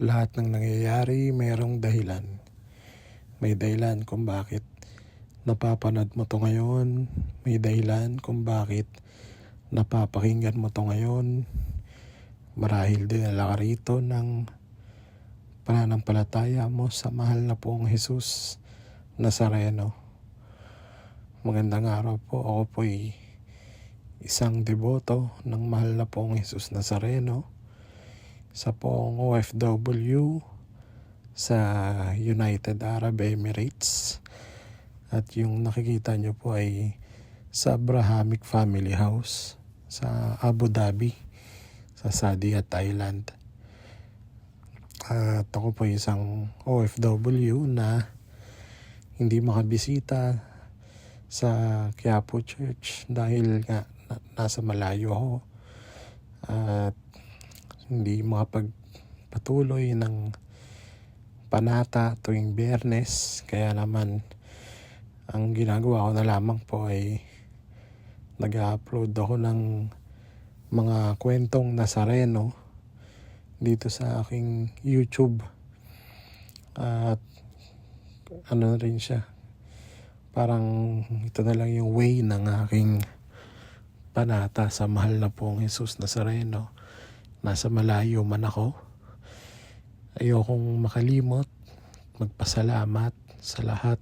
Lahat ng nangyayari mayroong dahilan. May dahilan kung bakit napapanood mo to ngayon. May dahilan kung bakit napapakinggan mo to ngayon. Marahil dinala ka rito ng pananampalataya mo sa mahal na pong Jesus Nazareno. Magandang araw po. Ako po'y isang deboto ng mahal na pong Jesus Nazareno. Sa pong OFW sa United Arab Emirates, at yung nakikita nyo po ay sa Abrahamic Family House sa Abu Dhabi sa Saudi Island. At ako po isang OFW na hindi makabisita sa Quiapo Church dahil nga nasa malayo ako at hindi makapagpatuloy ng panata tuwing Biyernes. Kaya naman ang ginagawa ko na lamang po ay nag-upload ako ng mga kwentong Nazareno dito sa aking YouTube. At ano rin siya, parang ito na lang yung way ng aking panata sa mahal na pong Jesus Nazareno. Nasa malayo man ako, ayokong makalimot magpasalamat sa lahat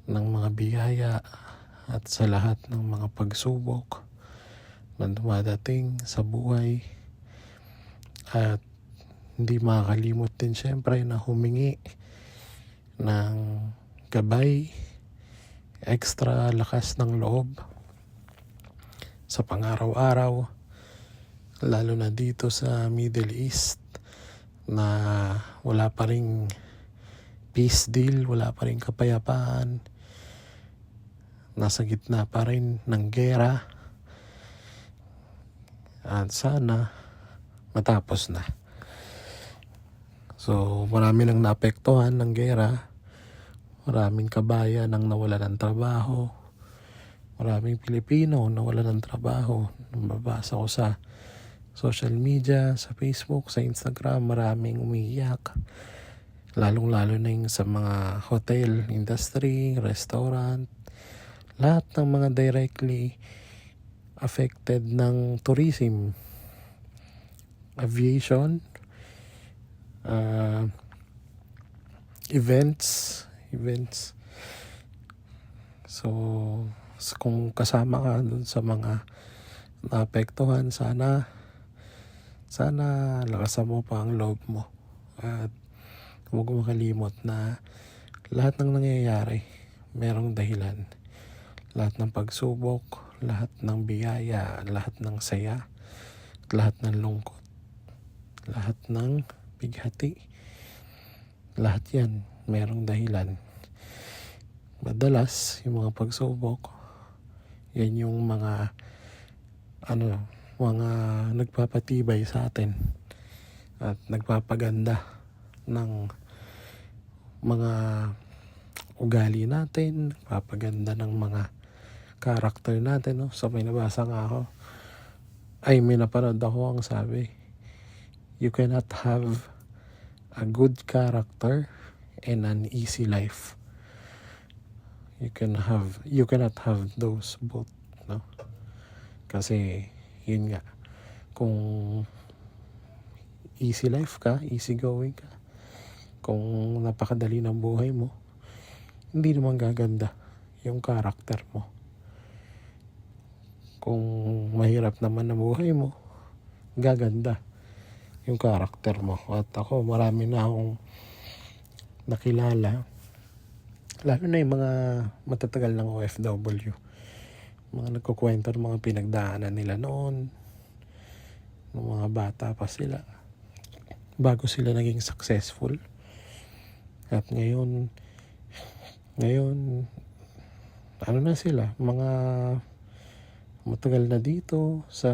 ng mga biyaya at sa lahat ng mga pagsubok na dumadating sa buhay. At hindi makakalimot din syempre na humingi ng gabay, extra lakas ng loob sa pang-araw-araw, lalo na dito sa Middle East na wala pa ring peace deal, wala pa ring kapayapaan, nasa gitna pa rin ng gera, at sana matapos na. So marami nang naapektuhan ng gera, maraming kabayan ang nawala ng trabaho, maraming Pilipino nawala ng trabaho. Nababasa ko sa social media, sa Facebook, sa Instagram, maraming umiiyak. Lalong-lalo na yung sa mga hotel industry, restaurant, lahat ng mga directly affected ng tourism, aviation, events. So kung kasama ka dun sa mga naapektuhan, sana lakasan mo pa ang loob mo at huwag makalimot na lahat ng nangyayari merong dahilan. Lahat ng pagsubok, lahat ng biyaya, lahat ng saya, lahat ng lungkot, lahat ng bighati, lahat yan merong dahilan. Madalas yung mga pagsubok, yan yung mga nagpapatibay sa atin at nagpapaganda ng mga ugali natin, nagpapaganda ng mga karakter natin, no? So may nabasa nga ako, may napanood ako, ang sabi, you cannot have a good character and an easy life. You cannot have those both, no? Kasi yun nga, kung easy life ka, easy going ka, kung napakadali ng buhay mo, hindi naman gaganda yung karakter mo. Kung mahirap naman ang buhay mo, gaganda yung karakter mo. At ako, marami na akong nakilala, lalo na yung mga matatagal ng OFW, mga nagkukwento ng mga pinagdaanan nila noon, ng mga bata pa sila, bago sila naging successful. At ngayon ano na sila, mga matagal na dito sa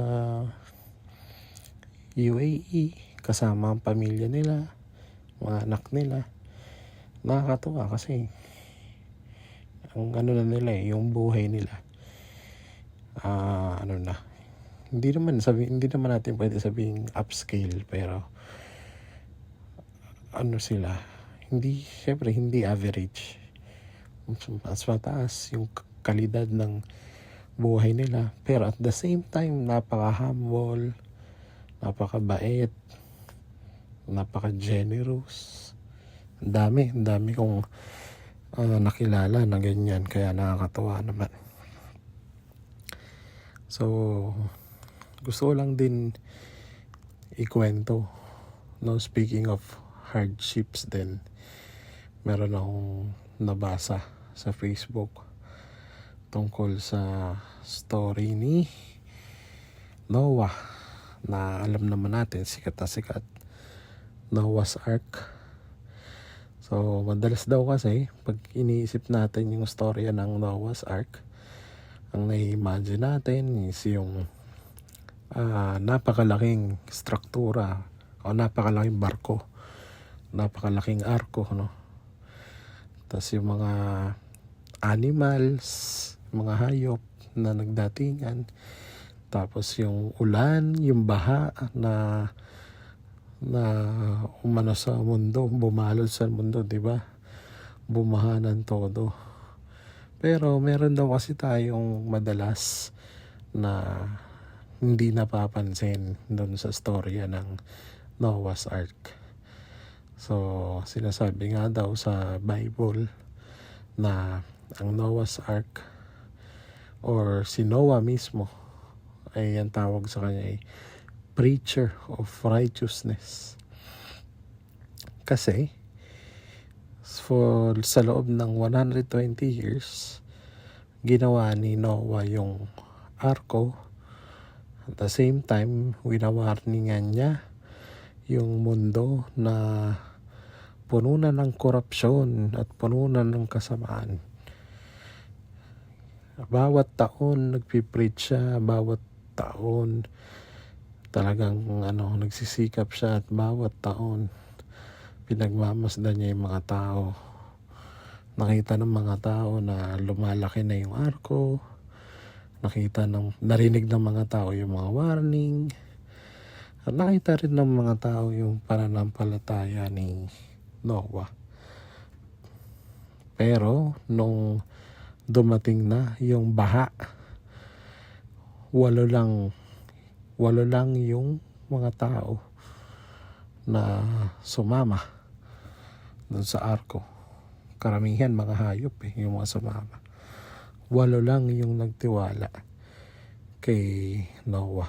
UAE, kasama ang pamilya nila, mga anak nila. Nakakatuwa kasi ang na nila yung buhay nila, hindi naman natin pwede sabihin upscale, pero ano sila, hindi, syempre hindi average. Mas mataas yung kalidad ng buhay nila. Pero at the same time, napaka-humble, napakabait, napaka-generous. Ang dami kong nakilala na ganyan, kaya nakakatawa naman. So, gusto ko lang din ikwento, no, speaking of hardships din, meron akong nabasa sa Facebook tungkol sa story ni Noah, na alam naman natin, sikat na sikat, Noah's Ark. So, madalas daw kasi, pag iniisip natin yung storya ng Noah's Ark, ang nai-imagine natin is yung napakalaking struktura o napakalaking barko, napakalaking arko, no? Tapos yung mga animals, mga hayop na nagdatingan, tapos yung ulan, yung baha na umano sa mundo, bumalot sa mundo, di ba? Bumahanan todo. Pero meron daw kasi tayong madalas na hindi napapansin doon sa storya ng Noah's Ark. So, sinasabi nga daw sa Bible na ang Noah's Ark or si Noah mismo ay ang tawag sa kanya ay preacher of righteousness. Kasi sa loob ng 120 years, ginawa ni Noah yung arko. At the same time, winawarningan niya yung mundo na puno na ng korupsyon at puno na ng kasamaan. Bawat taon nagpipreach siya, bawat taon talagang nagsisikap siya, at bawat taon pinagmamasdan niya yung mga tao. Nakita ng mga tao na lumalaki na yung arko, narinig ng mga tao yung mga warning, at nakita rin ng mga tao yung pananampalataya ni Noah. Pero nung dumating na yung baha, walo lang yung mga tao na sumama dun sa arko. Karamihan mga hayop yung mga sumama. 8 lang yung nagtiwala kay Noah.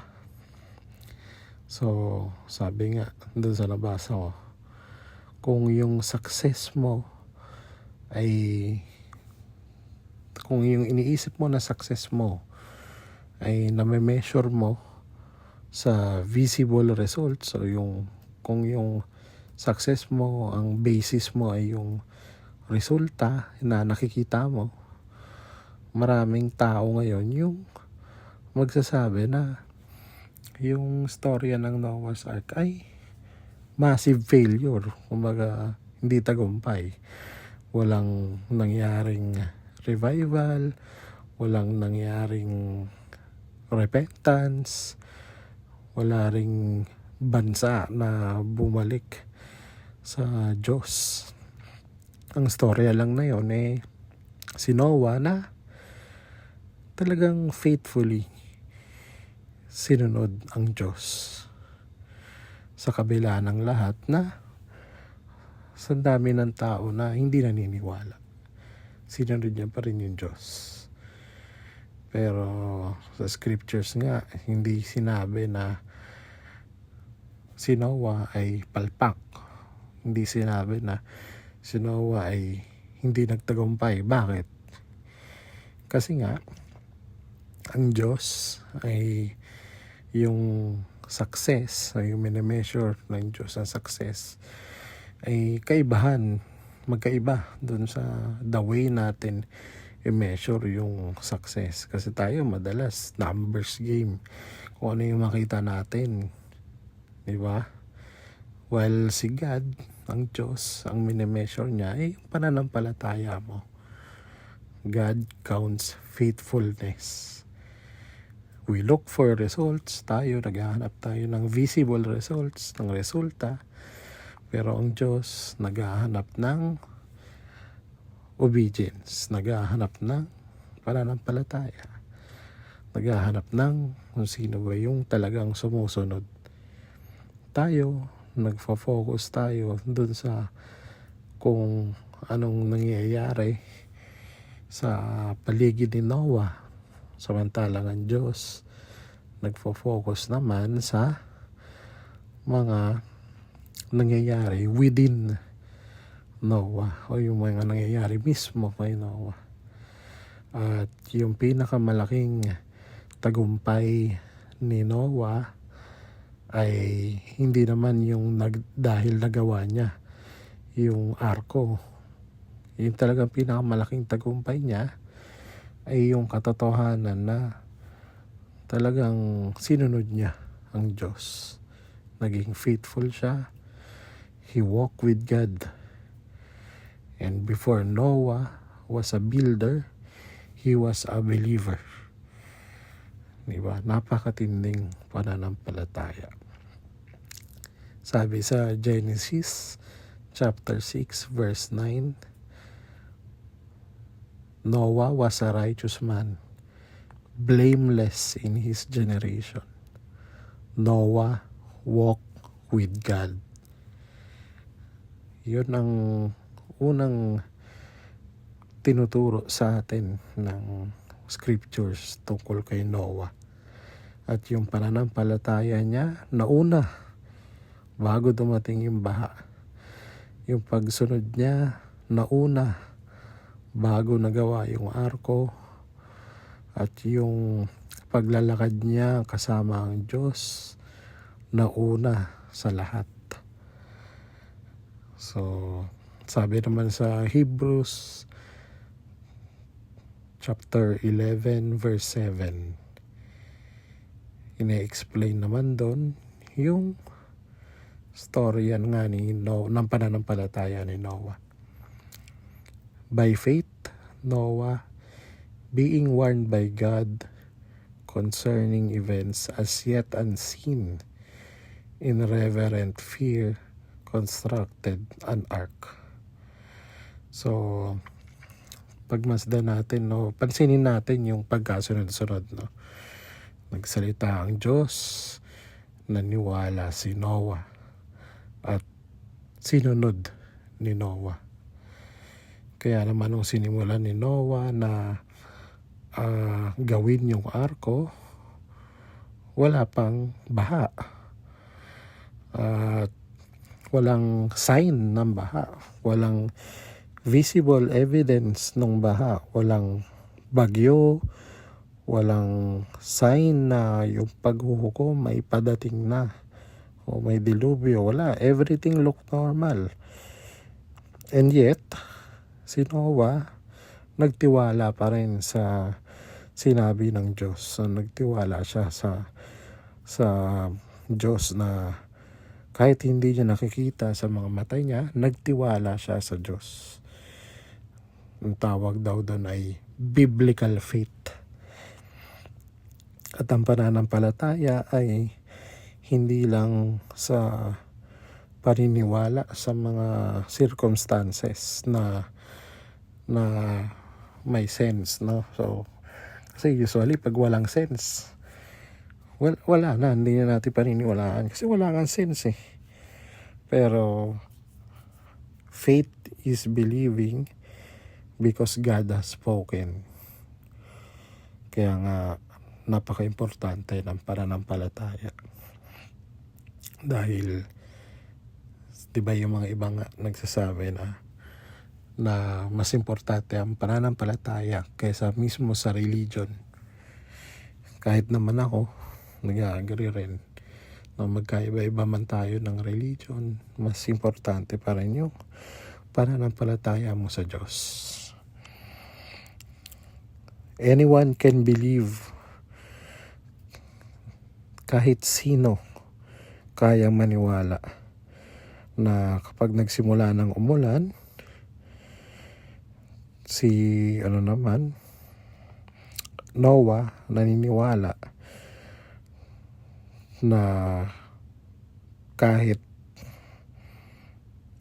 So, sabi nga dun sa nabasa ko, kung yung success mo kung yung iniisip mo na success mo ay name-measure mo sa visible results, so kung yung success mo, ang basis mo ay yung resulta na nakikita mo, maraming tao ngayon yung magsasabi na yung storya ng Noah's Ark ay massive failure, kumbaga hindi tagumpay. Walang nangyaring revival, walang nangyaring repentance, wala ring bansa na bumalik sa Diyos. Ang storya lang na yun si Noah na talagang faithfully sinunod ang Diyos sa kabila ng lahat na sa dami ng tao na hindi naniniwala. Sinunod niya pa rin yung Diyos. Pero sa scriptures nga, hindi sinabi na si Noah ay palpak. Hindi sinabi na si Noah ay hindi nagtagumpay. Bakit? Kasi nga, ang Diyos ay yung success, ay yung minimeasure ng Diyos ang success, ay magkaiba dun sa the way natin i-measure yung success. Kasi tayo madalas numbers game, kung ano yung makita natin, di ba? While si God, ang Diyos, ang minimeasure niya ay yung pananampalataya mo. God counts faithfulness. We look for results, tayo naghahanap tayo ng visible results, ng resulta. Pero ang Diyos naghahanap ng obedience, naghahanap ng pananampalataya, naghahanap ng kung sino ba yung talagang sumusunod. Tayo, nagfo-focus tayo dun sa kung anong nangyayari sa paligid ni Noah. Samantalang ang Diyos nagfo-focus naman sa mga nangyayari within Noah o yung mga nangyayari mismo kay Noah. At yung pinakamalaking tagumpay ni Noah ay hindi naman yung dahil nagawa niya yung arko. Yung talagang pinakamalaking tagumpay niya ay yung katotohanan na talagang sinunod niya ang Diyos. Naging faithful siya. He walked with God. And before Noah was a builder, he was a believer. Diba? Napakatinding pananampalataya. Sabi sa Genesis chapter 6 verse 9, Noah was a righteous man, blameless in his generation. Noah walked with God. Yun ang unang tinuturo sa atin ng scriptures tungkol kay Noah. At yung pananampalataya niya nauna bago dumating yung baha. Yung pagsunod niya nauna bago nagawa yung arko. At yung paglalakad niya kasama ang Diyos nauna sa lahat. So, sabi naman sa Hebrews chapter 11 verse 7, ine-explain naman doon yung story yan nga ng pananampalataya ni Noah. By faith, Noah, being warned by God concerning events as yet unseen, in reverent fear, constructed an ark. So, pagmasdan natin, no, pansinin natin yung pagkasunod-sunod, no. Nagsalita ang Diyos, naniwala si Noah, at sinunod ni Noah. Kaya naman nung sinimulan ni Noah na gawin yung arko, wala pang baha. At walang sign ng baha. Walang visible evidence ng baha. Walang bagyo. Walang sign na yung paghuhukom may padating na. O may dilubyo. Wala. Everything looked normal. And yet, si Noah nagtiwala pa rin sa sinabi ng Diyos. So, nagtiwala siya sa Diyos na kahit hindi niya nakikita sa mga mata niya, nagtiwala siya sa Diyos. Ang tawag daw doon ay biblical faith. At ang pananampalataya ay hindi lang sa paniniwala sa mga circumstances na may sense, no? So, kasi usually pag walang sense, wala na, hindi na natin paniniwalaan kasi wala kang sense eh. Pero faith is believing because God has spoken. Kaya nga napaka-importante ng pananampalataya. Dahil 'di ba yung mga ibang nagsasabi na mas importante ang pananampalataya kaysa mismo sa religion. Kahit naman ako, nag-agree rin na magkaiba-iba man tayo ng religion, mas importante pa rin yung pananampalataya mo sa Diyos. Anyone can believe. Kahit sino kayang maniwala na kapag nagsimula ng umulan, si Noah naniniwala na kahit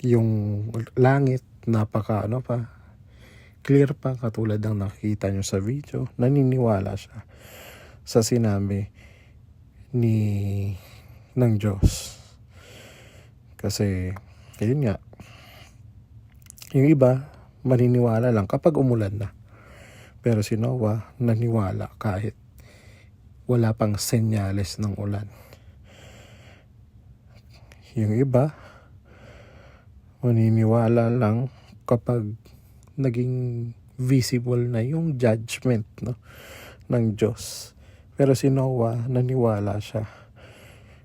yung langit napaka clear pa katulad ng nakikita nyo sa video. Naniniwala siya sa sinabi ng Diyos. Kasi yun nga, yung iba maniniwala lang kapag umulan na. Pero si Noah naniwala kahit wala pang senyales ng ulan. Yung iba maniniwala lang kapag naging visible na yung judgment ng Diyos. Pero si Noah naniwala siya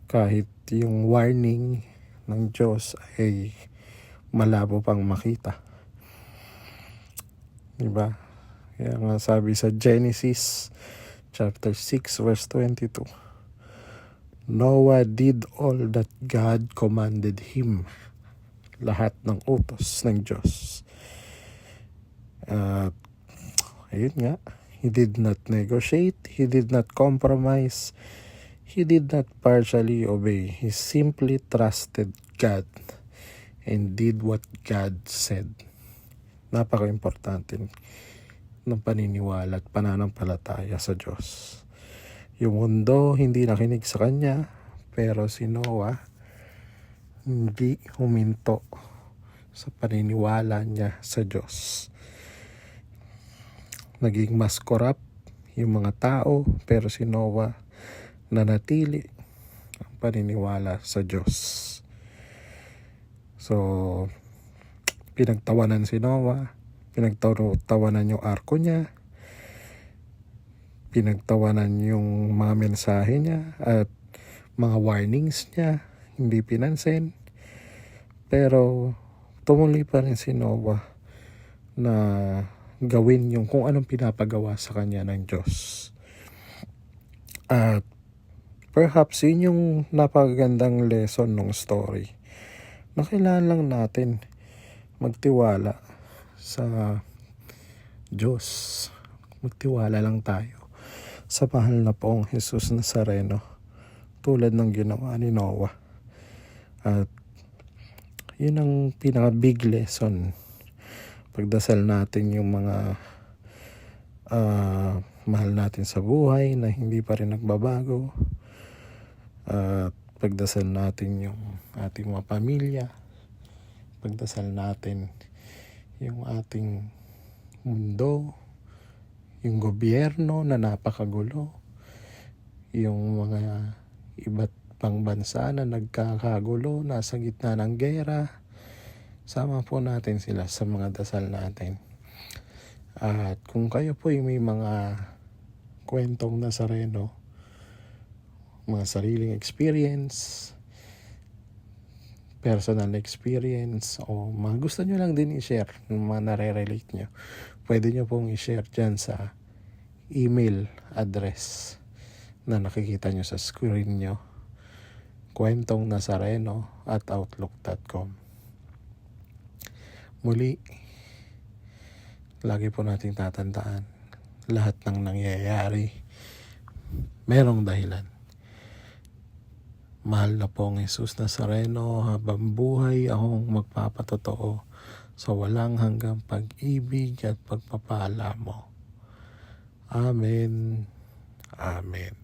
kahit yung warning ng Diyos ay malabo pang makita. Diba? Kaya nga sabi sa Genesis chapter 6 verse 22, Noah did all that God commanded him. Lahat ng utos ng Diyos. Ayun nga, he did not negotiate, he did not compromise, he did not partially obey. He simply trusted God and did what God said. Napaka-importante ng paniniwala at pananampalataya sa Diyos. Yung mundo hindi nakinig sa kanya, pero si Noah hindi huminto sa paniniwala niya sa Diyos. Naging mas corrupt yung mga tao, pero si Noah nanatili ang paniniwala sa Diyos. So, pinagtawanan si Noah, pinagtawanan yung arko niya, pinagtawanan yung mga mensahe niya at mga warnings niya, hindi pinansin. Pero tumuloy pa rin si Noah na gawin yung kung anong pinapagawa sa kanya ng Diyos. At perhaps yun yung napakagandang lesson ng story, na kailangan lang natin magtiwala sa Diyos. Magtiwala lang tayo sa mahal na Poong Jesus Nazareno, tulad ng ginawa ni Noah. At yun ang pinaka-big lesson. Pagdasal natin yung mga mahal natin sa buhay na hindi pa rin nagbabago. At pagdasal natin yung ating mga pamilya. Pagdasal natin yung ating mundo, yung gobyerno na napakagulo, yung mga iba't pang bansa na nagkakagulo, nasa gitna ng gera. Sama po natin sila sa mga dasal natin. At kung kayo po may mga kwentong Nazareno, mga sariling experience, personal experience, o mga gusto nyo lang din i-share, mga nare-relate nyo, pwede nyo pong i-share dyan sa email address na nakikita nyo sa screen nyo, kwentongnazareno@outlook.com. Muli, lagi po nating tatandaan, lahat ng nangyayari merong dahilan. Mahal na Poong Jesus Nazareno, habang buhay akong magpapatotoo sa walang hanggang pag-ibig at pagpapala mo. Amen. Amen.